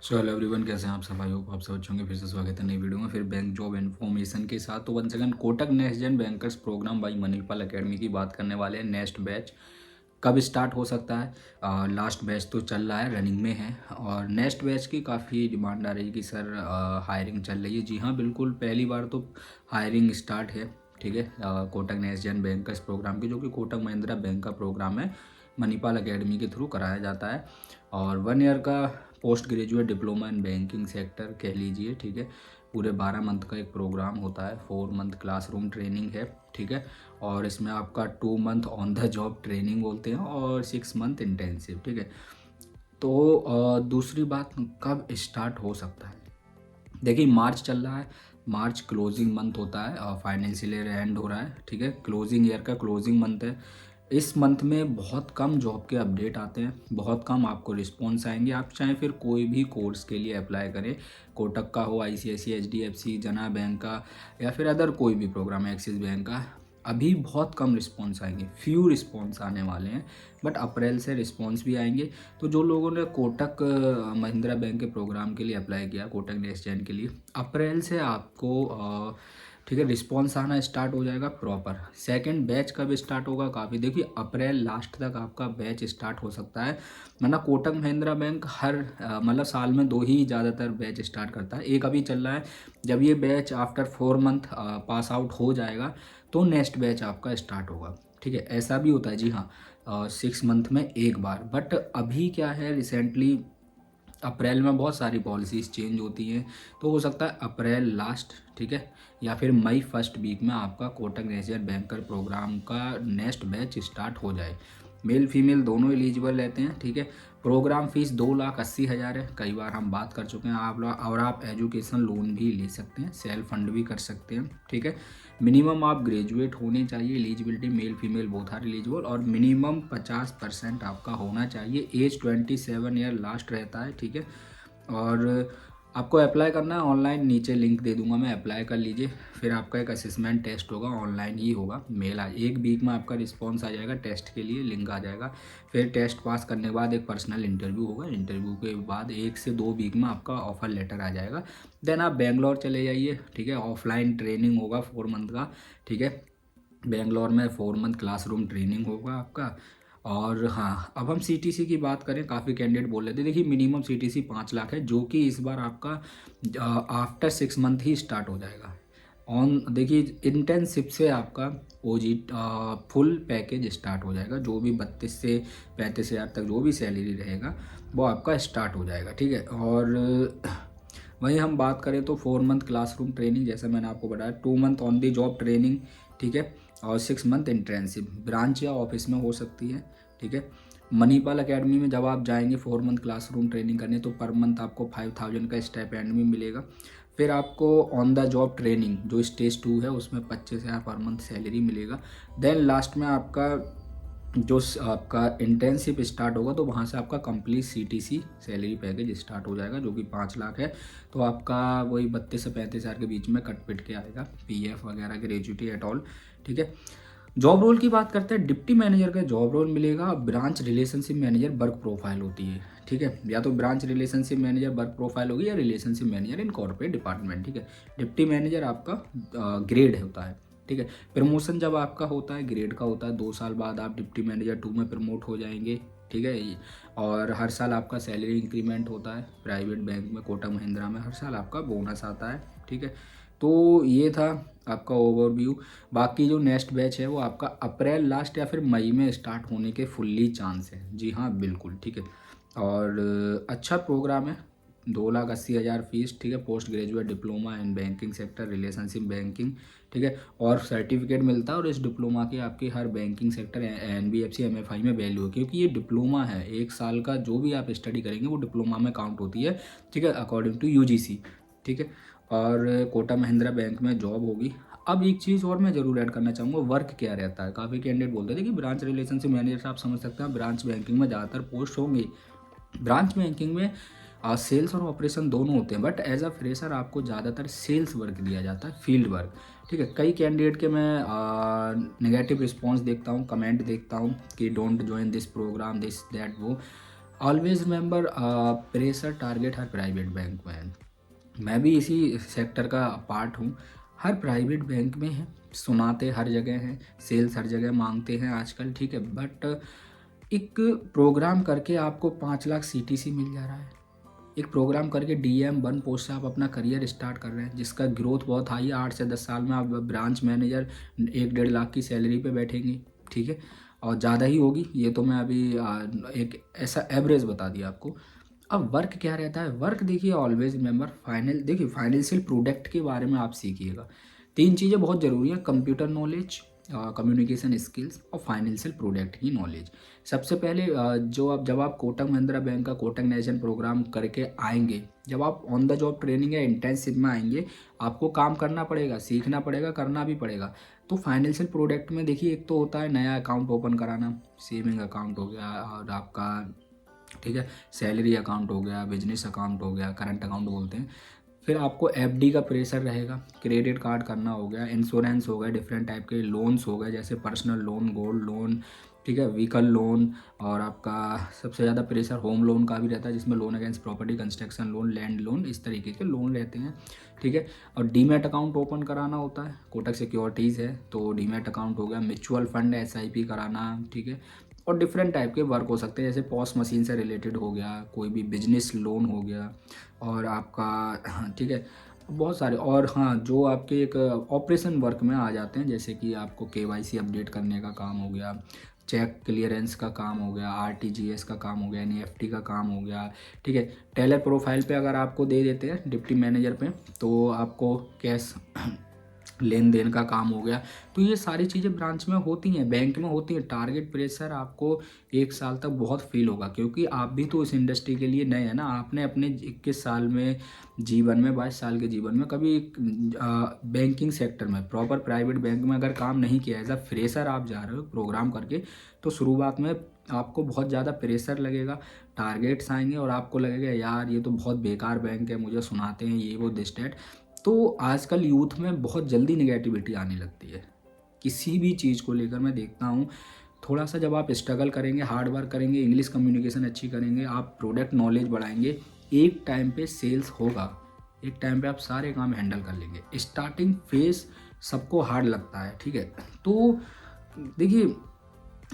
So hello everyone, कैसे हैं आप सब? आई होप आप सब अच्छे होंगे। फिर से स्वागत है नई वीडियो में, फिर बैंक जॉब इन्फॉर्मेशन के साथ। तो one second, Kotak next gen bankers program by Manipal academy की बात करने वाले हैं। नेक्स्ट बैच कब स्टार्ट हो सकता है? लास्ट बैच तो चल रहा है, रनिंग में है, और नेक्स्ट बैच की काफ़ी डिमांड आ रही है कि सर हायरिंग चल रही है। जी हाँ, बिल्कुल, पहली बार तो हायरिंग स्टार्ट है। ठीक है, Kotak next gen bankers program की, जो कि कोटक महिंद्रा बैंक का प्रोग्राम है, मणिपाल एकेडमी के थ्रू कराया जाता है। और 1 ईयर का post graduate diploma in banking sector कह लीजिए। ठीक है, पूरे 12 मंथ का एक प्रोग्राम होता है। 4 मंथ क्लासरूम ट्रेनिंग है। ठीक है, और इसमें आपका 2 month on the job training बोलते हैं और 6 मंथ इंटेंसिव। ठीक है, तो दूसरी बात, कब स्टार्ट हो सकता है? देखिए, मार्च चल रहा है। मार्च क्लोजिंग मंथ होता है और फाइनेंशियल ईयर एंड हो रहा है। ठीक है, क्लोजिंग ईयर का क्लोजिंग मंथ है। इस मंथ में बहुत कम जॉब के अपडेट आते हैं, बहुत कम आपको रिस्पॉन्स आएंगे। आप चाहे फिर कोई भी कोर्स के लिए अप्लाई करें, कोटक का हो, आईसीआईसी, एचडीएफसी, जना बैंक का, या फिर अदर कोई भी प्रोग्राम है, एक्सिस बैंक का, अभी बहुत कम रिस्पॉन्स आएंगे, फ्यू रिस्पॉन्स आने वाले हैं। बट अप्रैल से रिस्पॉन्स भी आएंगे। तो जो लोगों ने कोटक महिंद्रा बैंक के प्रोग्राम के लिए अप्लाई किया, कोटक नेक्स्ट जेन के लिए, अप्रैल से आपको ठीक है रिस्पॉन्स आना स्टार्ट हो जाएगा प्रॉपर। सेकंड बैच कब स्टार्ट होगा? काफ़ी, देखिए, अप्रैल लास्ट तक आपका बैच स्टार्ट हो सकता है। मतलब कोटक महिंद्रा बैंक हर मतलब साल में 2 ही ज़्यादातर बैच स्टार्ट करता है। एक अभी चल रहा है। जब ये batch after 4 month pass out हो जाएगा तो नेक्स्ट बैच आपका स्टार्ट होगा। ठीक है, ऐसा भी होता है, जी हाँ, 6 मंथ में एक बार। बट अभी क्या है, रिसेंटली अप्रैल में बहुत सारी पॉलिसीज़ चेंज होती हैं, तो हो सकता है अप्रैल लास्ट, ठीक है, या फिर मई फर्स्ट वीक में आपका कोटक नेशनल बैंकर प्रोग्राम का नेक्स्ट बैच स्टार्ट हो जाए। मेल फीमेल दोनों एलिजिबल रहते हैं। ठीक है, प्रोग्राम फीस 2,80,000 है, कई बार हम बात कर चुके हैं आप लोग। और आप एजुकेशन लोन भी ले सकते हैं, सेल्फ फंड भी कर सकते हैं। ठीक है, मिनिमम आप ग्रेजुएट होने चाहिए। Eligibility male female both are eligible, और मिनिमम 50% आपका होना चाहिए। एज 27 ईयर लास्ट रहता है। ठीक है, और आपको अप्लाई करना है ऑनलाइन, नीचे लिंक दे दूंगा मैं, अप्लाई कर लीजिए। फिर आपका एक असेसमेंट टेस्ट होगा, ऑनलाइन ही होगा, मेल आ 1 वीक में आपका रिस्पॉन्स आ जाएगा, टेस्ट के लिए लिंक आ जाएगा। फिर टेस्ट पास करने के बाद एक पर्सनल इंटरव्यू होगा। इंटरव्यू के बाद 1 से 2 वीक में आपका ऑफर लेटर आ जाएगा। देन आप बेंगलोर चले जाइए। ठीक है, ऑफलाइन ट्रेनिंग होगा 4 मंथ का। ठीक है, बेंगलोर में 4 मंथ क्लासरूम ट्रेनिंग होगा आपका। और हाँ, अब हम सीटीसी की बात करें, काफ़ी कैंडिडेट बोल रहे थे। देखिए, मिनिमम सीटीसी 5 लाख है, जो कि इस बार आपका आफ्टर 6 मंथ ही स्टार्ट हो जाएगा। ऑन देखिए, इंटर्नशिप से आपका ओजी फुल पैकेज स्टार्ट हो जाएगा। जो भी 32 से 35 हज़ार तक जो भी सैलरी रहेगा वो आपका स्टार्ट हो जाएगा। ठीक है, और वहीं हम बात करें तो 4 मंथ क्लासरूम ट्रेनिंग, जैसा मैंने आपको बताया, 2 month on the job training. ठीक है, और 6 मंथ इंटर्नशिप ब्रांच या ऑफिस में हो सकती है। ठीक है, मणिपाल एकेडमी में जब आप जाएंगे 4 मंथ क्लासरूम ट्रेनिंग करने, तो पर मंथ आपको 5,000 का स्टाइपेंड भी मिलेगा। फिर आपको ऑन द जॉब ट्रेनिंग जो स्टेज 2 है उसमें 25,000 पर मंथ सैलरी मिलेगा। देन लास्ट में आपका जो आपका इंटर्नशिप स्टार्ट होगा, तो वहाँ से आपका complete CTC salary package start हो जाएगा, जो कि 5 लाख है। तो आपका वही 32 से 35 हज़ार के बीच में कट पिट के आएगा, पीएफ वगैरह, ग्रेजुटी एट ऑल। ठीक है, जॉब रोल की बात करते हैं। डिप्टी मैनेजर का जॉब रोल मिलेगा। Branch relationship manager work profile होती है। ठीक है, या तो branch relationship manager work profile होगी, या relationship manager in corporate department. ठीक है, डिप्टी मैनेजर आपका ग्रेड होता है। ठीक है, प्रमोशन जब आपका होता है ग्रेड का होता है, 2 साल बाद आप डिप्टी मैनेजर 2 में प्रमोट हो जाएंगे। ठीक है, और हर साल आपका सैलरी इंक्रीमेंट होता है। प्राइवेट बैंक में, कोटक महिंद्रा में हर साल आपका बोनस आता है। ठीक है, तो ये था आपका ओवरव्यू। बाकी जो नेक्स्ट बैच है वो आपका अप्रैल लास्ट या फिर मई में स्टार्ट होने के फुल्ली चांस है। जी हाँ, बिल्कुल। ठीक है, और अच्छा प्रोग्राम है। 2,80,000 फीस। ठीक है, post graduate diploma in banking sector, relationship banking. ठीक है, और सर्टिफिकेट मिलता है, और इस डिप्लोमा की आपकी हर बैंकिंग सेक्टर, एनबीएफसी, एमएफआई में वैल्यू है, क्योंकि ये डिप्लोमा है। 1 साल का जो भी आप स्टडी करेंगे वो डिप्लोमा में काउंट होती है। ठीक है, अकॉर्डिंग टू यूजीसी। ठीक है, और कोटा महिंद्रा बैंक में जॉब होगी। अब एक चीज़ और मैं जरूर ऐड करना चाहूँगा, वर्क क्या रहता है। काफ़ी कैंडिडेट बोलते थे कि ब्रांच रिलेशनशिप मैनेजर से आप समझ सकते हैं, ब्रांच बैंकिंग में ज़्यादातर पोस्ट होंगे। ब्रांच बैंकिंग में सेल्स और ऑपरेशन दोनों होते हैं, बट एज अ फ्रेशर आपको ज़्यादातर सेल्स वर्क दिया जाता है, फील्ड वर्क। ठीक है, कई कैंडिडेट के मैं नेगेटिव रिस्पॉन्स देखता हूँ, कमेंट देखता हूँ कि don't join this program, this that वो। ऑलवेज रिमेंबर प्रेशर टारगेट हर प्राइवेट बैंक में है। मैं भी इसी सेक्टर का पार्ट हूँ। हर प्राइवेट बैंक में है, सुनाते हर जगह हैं, सेल्स हर जगह मांगते हैं आजकल, ठीक है। बट एक प्रोग्राम करके आपको 5 लाख CTC मिल जा रहा है। एक प्रोग्राम करके DM 1 पोस्ट से आप अपना करियर स्टार्ट कर रहे हैं, जिसका ग्रोथ बहुत हाई है। 8 से 10 साल में आप ब्रांच मैनेजर 1-1.5 लाख की सैलरी पे बैठेंगे, ठीक है। और ज़्यादा ही होगी, ये तो मैं अभी एक ऐसा एवरेज बता दिया आपको। अब वर्क क्या रहता है? वर्क देखिए, ऑलवेज रिमेंबर देखिए फाइनेंशियल प्रोडक्ट के बारे में आप सीखिएगा। 3 चीज़ें बहुत ज़रूरी हैं: कंप्यूटर नॉलेज, कम्युनिकेशन स्किल्स और फाइनेंशियल प्रोडक्ट की नॉलेज। सबसे पहले जब आप कोटक महिंद्रा बैंक का कोटक नेशन प्रोग्राम करके आएंगे, जब आप ऑन द जॉब ट्रेनिंग या इंटर्नशिप में आएंगे, आपको काम करना पड़ेगा, सीखना पड़ेगा, करना भी पड़ेगा। तो फाइनेंशियल प्रोडक्ट में देखिए, एक तो होता है नया अकाउंट ओपन कराना, सेविंग अकाउंट हो गया और आपका, ठीक है, सैलरी अकाउंट हो गया, बिजनेस अकाउंट हो गया, करंट अकाउंट बोलते हैं। फिर आपको FD का प्रेशर रहेगा, क्रेडिट कार्ड करना हो गया, इंश्योरेंस हो गया, डिफरेंट टाइप के लोन्स हो गए, जैसे पर्सनल लोन, गोल्ड लोन, ठीक है, व्हीकल लोन। और आपका सबसे ज़्यादा प्रेशर होम लोन का भी रहता है, जिसमें loan against property, construction loan, land loan, इस तरीके के लोन रहते हैं, ठीक है। और डीमैट अकाउंट ओपन कराना होता है, कोटक सिक्योरिटीज़ है तो डीमैट अकाउंट हो गया, म्यूचुअल फंड SIP कराना, ठीक है। और डिफरेंट टाइप के वर्क हो सकते हैं, जैसे पॉस मशीन से रिलेटेड हो गया, कोई भी बिजनेस लोन हो गया, और आपका, ठीक है, बहुत सारे। और हाँ, जो आपके एक ऑपरेशन वर्क में आ जाते हैं, जैसे कि आपको KYC अपडेट करने का काम हो गया, चेक क्लियरेंस का काम हो गया, RTGS का काम हो गया, NEFT का काम हो गया, ठीक है। टेलर प्रोफाइल पे अगर आपको दे देते हैं डिप्टी मैनेजर पे, तो आपको कैश लेन देन का काम हो गया। तो ये सारी चीज़ें ब्रांच में होती हैं, बैंक में होती हैं। टारगेट प्रेशर आपको 1 साल तक बहुत फील होगा, क्योंकि आप भी तो इस इंडस्ट्री के लिए नए हैं ना। आपने अपने 21 साल में जीवन में, 22 साल के जीवन में कभी बैंकिंग सेक्टर में, प्रॉपर प्राइवेट बैंक में अगर काम नहीं किया, एज अ फ्रेशर आप जा रहे हो प्रोग्राम करके, तो शुरुआत में आपको बहुत ज़्यादा प्रेशर लगेगा, टारगेट्स आएंगे और आपको लगेगा यार ये तो बहुत बेकार बैंक है, मुझे सुनाते हैं ये वो दिस डैट। तो आजकल यूथ में बहुत जल्दी नेगेटिविटी आने लगती है किसी भी चीज़ को लेकर। मैं देखता हूँ, थोड़ा सा जब आप स्ट्रगल करेंगे, हार्ड वर्क करेंगे, इंग्लिश कम्युनिकेशन अच्छी करेंगे, आप प्रोडक्ट नॉलेज बढ़ाएंगे, एक टाइम पे सेल्स होगा, एक टाइम पे आप सारे काम हैंडल कर लेंगे। स्टार्टिंग फेज सबको हार्ड लगता है, ठीक है। तो देखिए,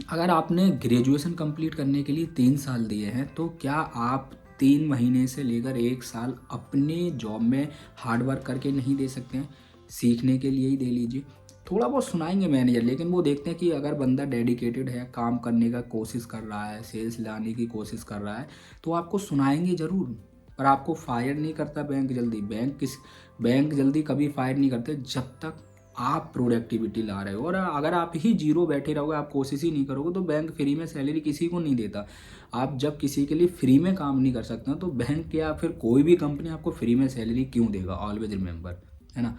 अगर आपने ग्रेजुएशन कंप्लीट करने के लिए 3 साल दिए हैं, तो क्या आप 3 महीने से लेकर 1 साल अपने जॉब में हार्ड वर्क करके नहीं दे सकते हैं? सीखने के लिए ही दे लीजिए। थोड़ा बहुत सुनाएंगे मैनेजर, लेकिन वो देखते हैं कि अगर बंदा डेडिकेटेड है, काम करने का कोशिश कर रहा है, सेल्स लाने की कोशिश कर रहा है, तो आपको सुनाएंगे ज़रूर। पर आपको फायर नहीं करता बैंक जल्दी। बैंक जल्दी कभी फायर नहीं करते जब तक आप प्रोडक्टिविटी ला रहे हो। और अगर आप ही जीरो बैठे रहोगे, आप कोशिश ही नहीं करोगे, तो बैंक फ्री में सैलरी किसी को नहीं देता। आप जब किसी के लिए फ्री में काम नहीं कर सकते हो, तो बैंक या फिर कोई भी कंपनी आपको फ्री में सैलरी क्यों देगा? ऑलवेज रिमेंबर, है ना।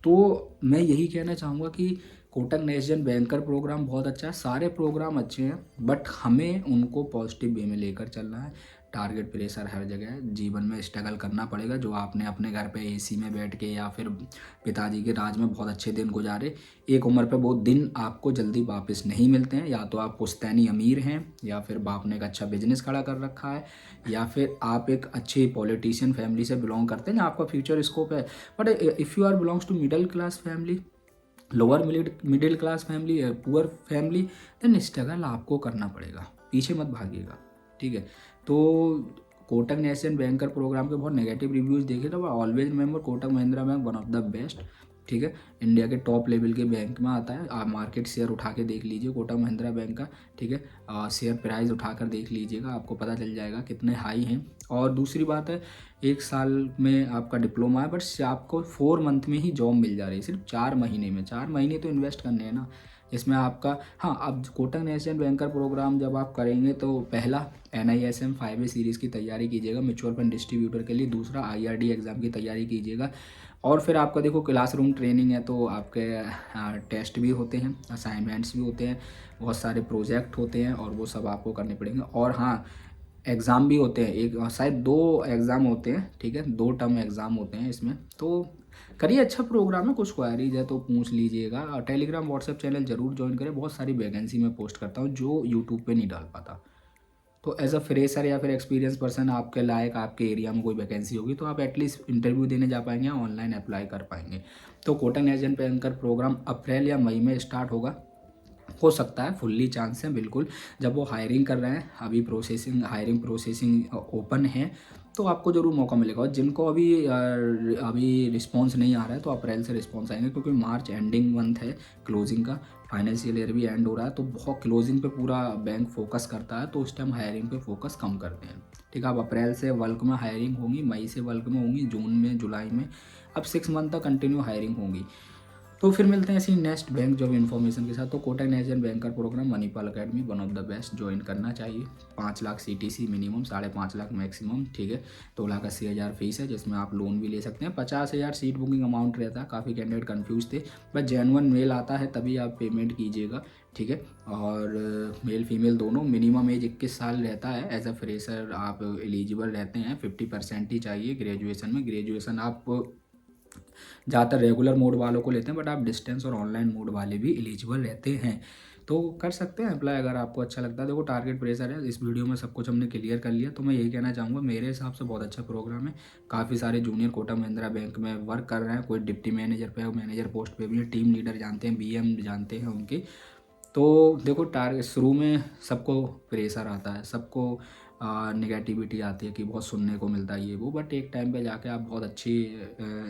तो मैं यही कहना चाहूँगा कि कोटक नेशनल बैंकर प्रोग्राम बहुत अच्छा है, सारे प्रोग्राम अच्छे हैं, बट हमें उनको पॉजिटिव वे में लेकर चलना है। टारगेट प्रेशर हर जगह है, जीवन में स्ट्रगल करना पड़ेगा। जो आपने अपने घर पे AC में बैठ के या फिर पिताजी के राज में बहुत अच्छे दिन गुजारे, एक उम्र पे वो दिन आपको जल्दी वापस नहीं मिलते हैं। या तो आप पुश्तैनी अमीर हैं, या फिर बाप ने एक अच्छा बिजनेस खड़ा कर रखा है, या फिर आप एक अच्छी पॉलिटिशियन फैमिली से बिलोंग करते हैं जहाँ आपका फ्यूचर स्कोप है। But if you are belongs to middle class family, lower middle class family, poor family, then struggle आपको करना पड़ेगा, पीछे मत भागिएगा, ठीक है। तो कोटक नेशनल बैंकर प्रोग्राम के बहुत नेगेटिव रिव्यूज़ देखे, तो always remember Kotak Mahindra bank one of the best, ठीक है। इंडिया के टॉप लेवल के बैंक में आता है। आप मार्केट शेयर उठा के देख लीजिए कोटक महिंद्रा बैंक का, ठीक है। शेयर प्राइस उठाकर देख लीजिएगा, आपको पता चल जाएगा कितने हाई हैं। और दूसरी बात है, 1 साल में आपका डिप्लोमा है, बट आपको 4 मंथ में ही जॉब मिल जा रही है, सिर्फ 4 महीने में। 4 महीने तो इन्वेस्ट करने हैं ना इसमें आपका। हाँ, अब कोटक नेशनल बैंकर प्रोग्राम जब आप करेंगे, तो पहला NISM 5A सीरीज़ की तैयारी कीजिएगा म्यूचुअल फंड डिस्ट्रीब्यूटर के लिए। दूसरा IRD एग्ज़ाम की तैयारी कीजिएगा। और फिर आपका देखो क्लासरूम ट्रेनिंग है, तो आपके टेस्ट भी होते हैं, असाइनमेंट्स भी होते हैं, बहुत सारे प्रोजेक्ट होते हैं, और वो सब आपको करने पड़ेंगे। और हाँ, एग्ज़ाम भी होते हैं, एक शायद 2 एग्ज़ाम होते हैं, ठीक है, 2 टर्म एग्ज़ाम होते हैं इसमें। तो करिए, अच्छा प्रोग्राम है, कुछ क्वारीज है तो पूछ लीजिएगा। और टेलीग्राम व्हाट्सएप चैनल जरूर ज्वाइन करें, बहुत सारी वैकेंसी मैं पोस्ट करता हूँ जो यूट्यूब पे नहीं डाल पाता। तो एज अ फ्रेशर या फिर एक्सपीरियंस पर्सन आपके लायक आपके एरिया में कोई वैकेंसी होगी तो आप एटलीस्ट इंटरव्यू देने जा पाएंगे या ऑनलाइन अप्लाई कर पाएंगे। तो कोटक नेशनल बैंकर प्रोग्राम अप्रैल या मई में स्टार्ट होगा, हो सकता है, फुल्ली चांस है बिल्कुल। जब वो हायरिंग कर रहे हैं, अभी हायरिंग प्रोसेसिंग ओपन है, तो आपको ज़रूर मौका मिलेगा। और जिनको अभी रिस्पांस नहीं आ रहा है तो अप्रैल से रिस्पांस आएंगे, क्योंकि मार्च एंडिंग मंथ है क्लोजिंग का, फाइनेंशियल ईयर भी एंड हो रहा है, तो बहुत क्लोजिंग पे पूरा बैंक फोकस करता है, तो उस टाइम हायरिंग पे फोकस कम करते हैं। ठीक है, अब अप्रैल से बल्क में हायरिंग होगी, मई से बल्क में होंगी, जून में, जुलाई में, अब 6 मंथ तक कंटिन्यू हायरिंग होगी। तो फिर मिलते हैं ऐसी नेक्स्ट बैंक जॉब इन्फॉर्मेशन के साथ। तो Kotak national banker program Manipal academy one of the best, join करना चाहिए। 5 lakh CTC minimum, 5.5 lakh maximum. ठीक है, 2,80,000 फीस है, जिसमें आप लोन भी ले सकते हैं। 50,000 सीट बुकिंग अमाउंट रहता है। काफ़ी कैंडिडेट कन्फ्यूज थे, बट जेन्युइन मेल आता है तभी आप पेमेंट कीजिएगा। ठीक है, और मेल फीमेल दोनों। मिनिमम एज 21 साल रहता है। एज अ फ्रेशर आप एलिजिबल रहते हैं। 50% ही चाहिए ग्रेजुएशन में। ग्रेजुएशन आप ज़्यादातर रेगुलर मोड वालों को लेते हैं, बट आप डिस्टेंस और ऑनलाइन मोड वाले भी एलिजिबल रहते हैं, तो कर सकते हैं अप्लाई अगर आपको अच्छा लगता है। देखो, टारगेट प्रेशर है, इस वीडियो में सब कुछ हमने क्लियर कर लिया। तो मैं यही कहना चाहूँगा, मेरे हिसाब से बहुत अच्छा प्रोग्राम है। काफ़ी सारे जूनियर कोटक महिंद्रा बैंक में वर्क कर रहे हैं, कोई डिप्टी मैनेजर पे, मैनेजर पोस्ट पे भी, टीम लीडर जानते हैं, BM जानते हैं उनके। तो देखो, टारगेट शुरू में सबको प्रेशर आता है, सबको नेगेटिविटी आती है कि बहुत सुनने को मिलता है ये वो, बट एक टाइम पे जाके आप बहुत अच्छी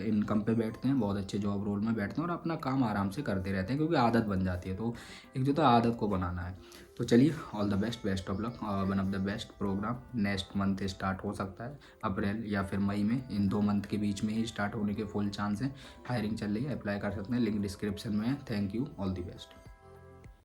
इनकम पे बैठते हैं, बहुत अच्छे जॉब रोल में बैठते हैं और अपना काम आराम से करते रहते हैं, क्योंकि आदत बन जाती है। तो एक जो तो आदत को बनाना है। तो चलिए, all the best, best of luck. One of the best program next month start हो सकता है, अप्रैल या फिर मई में, इन 2 मंथ के बीच में ही स्टार्ट होने के फुल चांस हैं। हायरिंग चल रही है, अप्लाई कर सकते हैं, लिंक डिस्क्रिप्शन में है। Thank you, all the best.